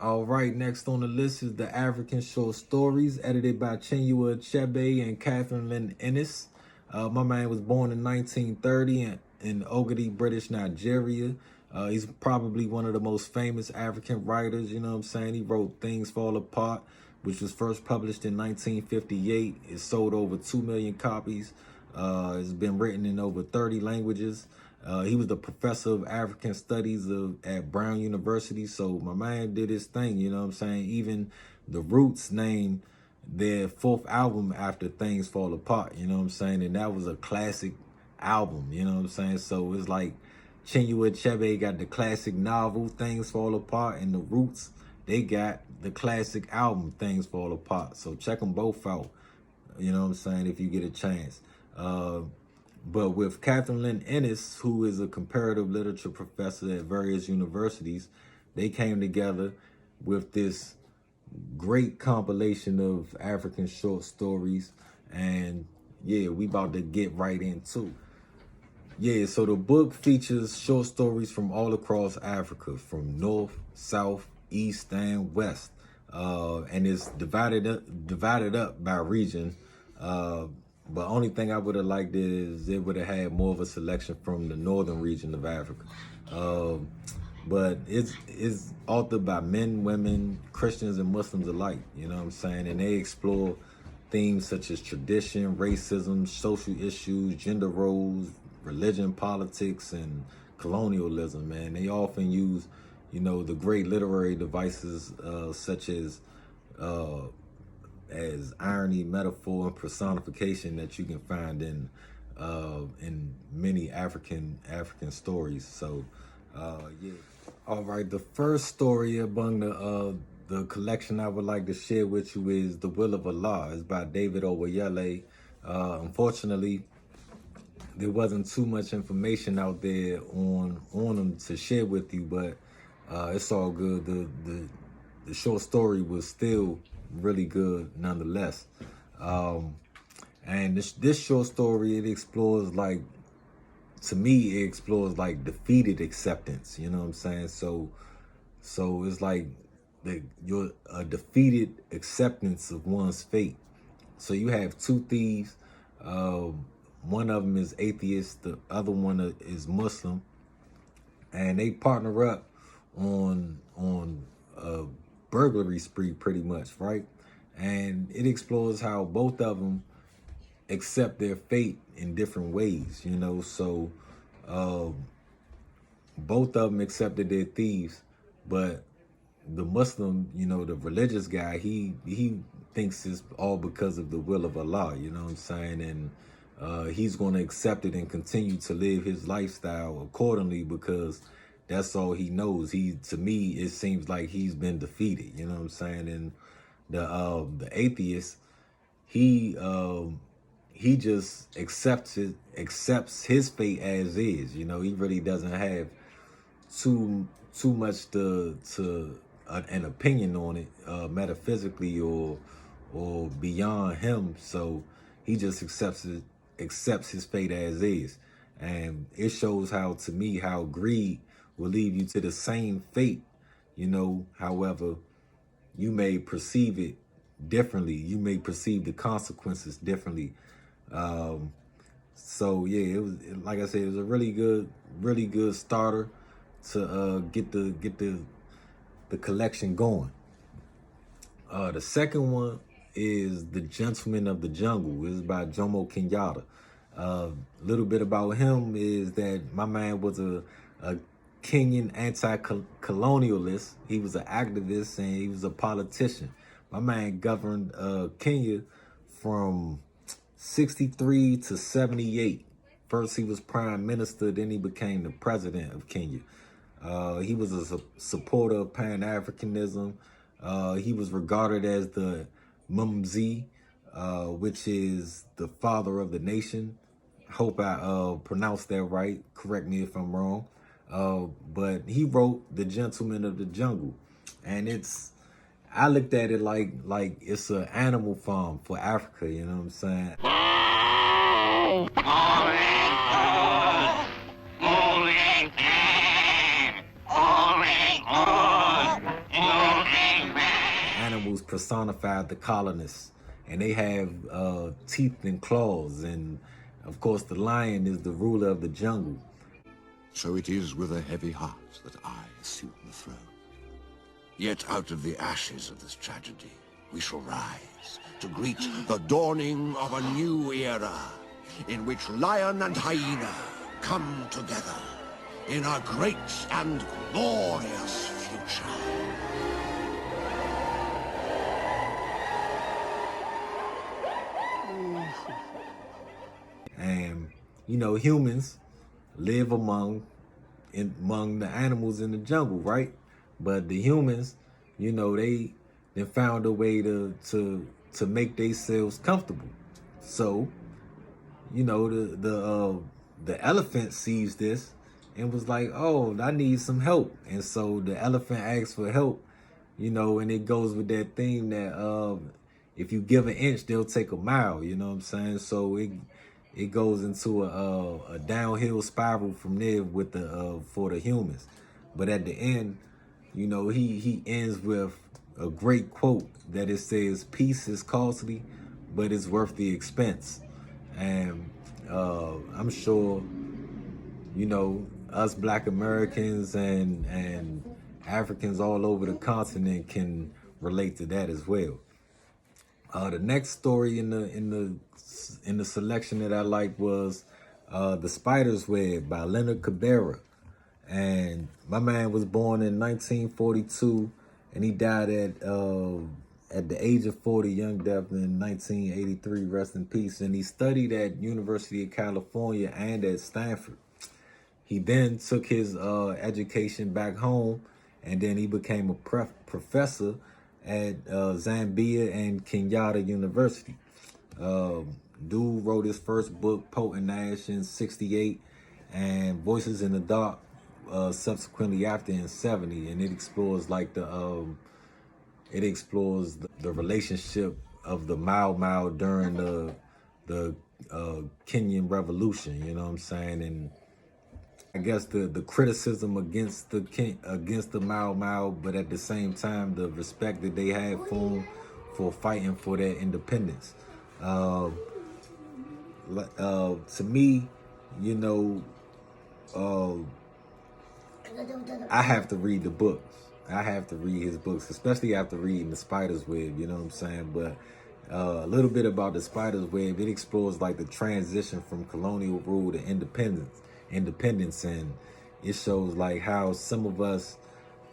All right, next on the list is the African Short Stories, edited by Chinua Achebe and Catherine Lynn Ennis. My man was born in 1930 in Ogidi, British Nigeria. He's probably one of the most famous African writers, you know what I'm saying? He wrote Things Fall Apart, which was first published in 1958. It sold over 2 million copies. It's been written in over 30 languages. He was the professor of African studies at Brown University. So my man did his thing, you know what I'm saying? Even the Roots named their fourth album after Things Fall Apart, you know what I'm saying? And that was a classic album, you know what I'm saying? So it's like Chinua Achebe got the classic novel Things Fall Apart, and the Roots, they got the classic album Things Fall Apart. So check them both out, you know what I'm saying, if you get a chance. But with Catherine Lynn Ennis, who is a comparative literature professor at various universities, they came together with this great compilation of African short stories. And yeah, we about to get right into. Yeah, so the book features short stories from all across Africa, from north, south, east, and west. And it's divided up by region. But only thing I would have liked is it would have had more of a selection from the northern region of Africa. But it's authored by men, women, Christians, and Muslims alike, you know what I'm saying? And they explore themes such as tradition, racism, social issues, gender roles, religion, politics, and colonialism, man. They often use, you know, the great literary devices such as irony, metaphor, and personification that you can find in many African stories. So, yeah. All right, the first story among the collection I would like to share with you is The Will of Allah. It's by David Owoyele. Unfortunately, there wasn't too much information out there on them to share with you, but it's all good. The short story was still really good nonetheless. And this short story, it explores, like, to me, it explores like defeated acceptance, you know what I'm saying? So it's like you're a defeated acceptance of one's fate. So you have two thieves. One of them is atheist, the other one is Muslim, and they partner up on a burglary spree, pretty much, right? And it explores how both of them accept their fate in different ways, you know. So both of them accepted their thieves, but the Muslim, you know, the religious guy, he thinks it's all because of the will of Allah, you know what I'm saying? And he's going to accept it and continue to live his lifestyle accordingly, because that's all he knows. To me, it seems like he's been defeated, you know what I'm saying? And the atheist, he just accepts his fate as is. You know, he really doesn't have too much an opinion on it, metaphysically or beyond him. So he just accepts his fate as is. And it shows how, to me, how greed will lead you to the same fate, you know. However, you may perceive it differently. You may perceive the consequences differently. So yeah, it was, like I said, it was a really good starter to get the collection going. The second one is The Gentleman of the Jungle. It's by Jomo Kenyatta. A little bit about him is that my man was a Kenyan anti-colonialist. He was an activist and he was a politician. My man governed Kenya from 63 to 78. First he was prime minister, then he became the president of Kenya. He was a supporter of Pan-Africanism. He was regarded as the Mumzi, which is the father of the nation. Hope I pronounced that right. Correct me if I'm wrong. But he wrote The Gentleman of the Jungle, and I looked at it like it's an animal farm for Africa, you know what I'm saying? personified the colonists, and they have teeth and claws, and of course the lion is the ruler of the jungle. So it is with a heavy heart that I assume the throne. Yet out of the ashes of this tragedy, we shall rise to greet the dawning of a new era, in which lion and hyena come together in a great and glorious future. And you know, humans live among the animals in the jungle, right? But the humans, you know, they found a way to make themselves comfortable. So, you know, the elephant sees this and was like, "Oh, I need some help." And so the elephant asks for help, you know, and it goes with that theme that if you give an inch, they'll take a mile. You know what I'm saying? So it goes into a downhill spiral from there with the for the humans. But at the end, you know, he ends with a great quote that it says, "Peace is costly, but it's worth the expense." And I'm sure, you know, us Black Americans and Africans all over the continent can relate to that as well. The next story in the selection that I like was The Spider's Web by Leonard Cabrera. And my man was born in 1942, and he died at the age of 40, young death in 1983. Rest in peace. And he studied at University of California and at Stanford. He then took his education back home, and then he became a professor at Zambia and Kenyatta University. Dude wrote his first book, Potent Ash, in '68, and Voices in the Dark subsequently after in '70, and it explores like the relationship of the Mau Mau during the Kenyan Revolution. You know what I'm saying? And I guess the criticism against the Mau Mau, but at the same time the respect that they had for them for fighting for their independence. To me, you know, I have to read the books. I have to read his books, especially after reading The Spider's Web. You know what I'm saying? But a little bit about The Spider's Web. It explores like the transition from colonial rule to independence, and it shows like how some of us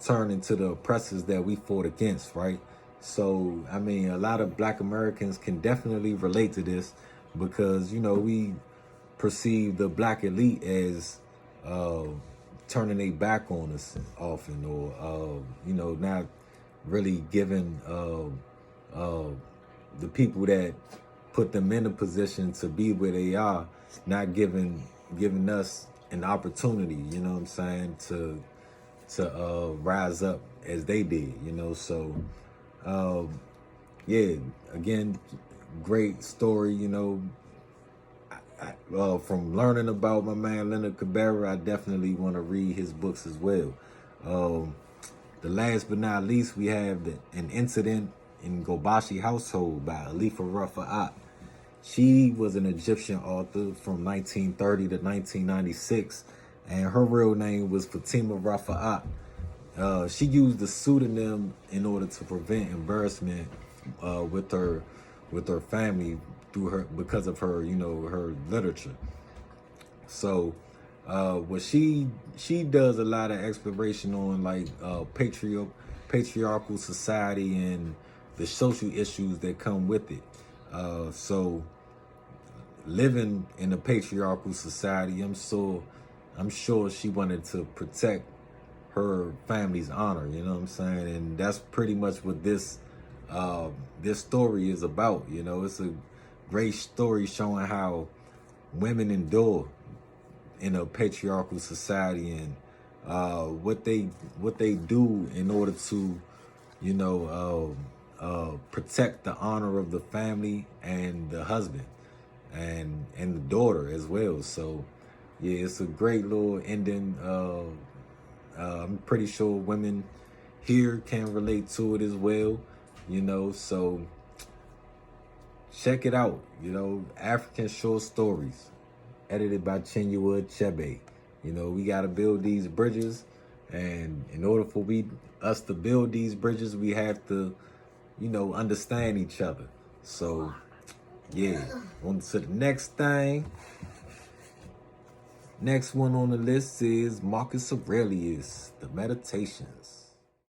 turn into the oppressors that we fought against, right? So I mean, a lot of Black Americans can definitely relate to this because, you know, we perceive the Black elite as turning their back on us often, or you know, not really giving the people that put them in a position to be where they are, not giving us an opportunity, you know what I'm saying, to rise up as they did, you know. So yeah, again, great story, you know. From learning about my man Leonard Cabrera, I definitely want to read his books as well. The last but not least, we have An Incident in Gobashi Household by Alifa Rafa'at. She was an Egyptian author from 1930 to 1996, and her real name was Fatima Rafa'at. She used a pseudonym in order to prevent embarrassment with her family because of her, you know, her literature. So what she does a lot of exploration on like patriarchal society and the social issues that come with it. So living in a patriarchal society, I'm sure she wanted to protect her family's honor, you know what I'm saying? And that's pretty much what this story is about. You know, it's a great story showing how women endure in a patriarchal society, and what they do in order to, you know, protect the honor of the family and the husband and the daughter as well. So yeah, it's a great little ending. I'm pretty sure women here can relate to it as well. you know, so check it out, you know, African Short Stories, edited by Chinua Achebe. You know, we got to build these bridges, and in order for us to build these bridges, we have to, you know, understand each other. So, yeah, on to the next thing. Next one on the list is Marcus Aurelius, The Meditations.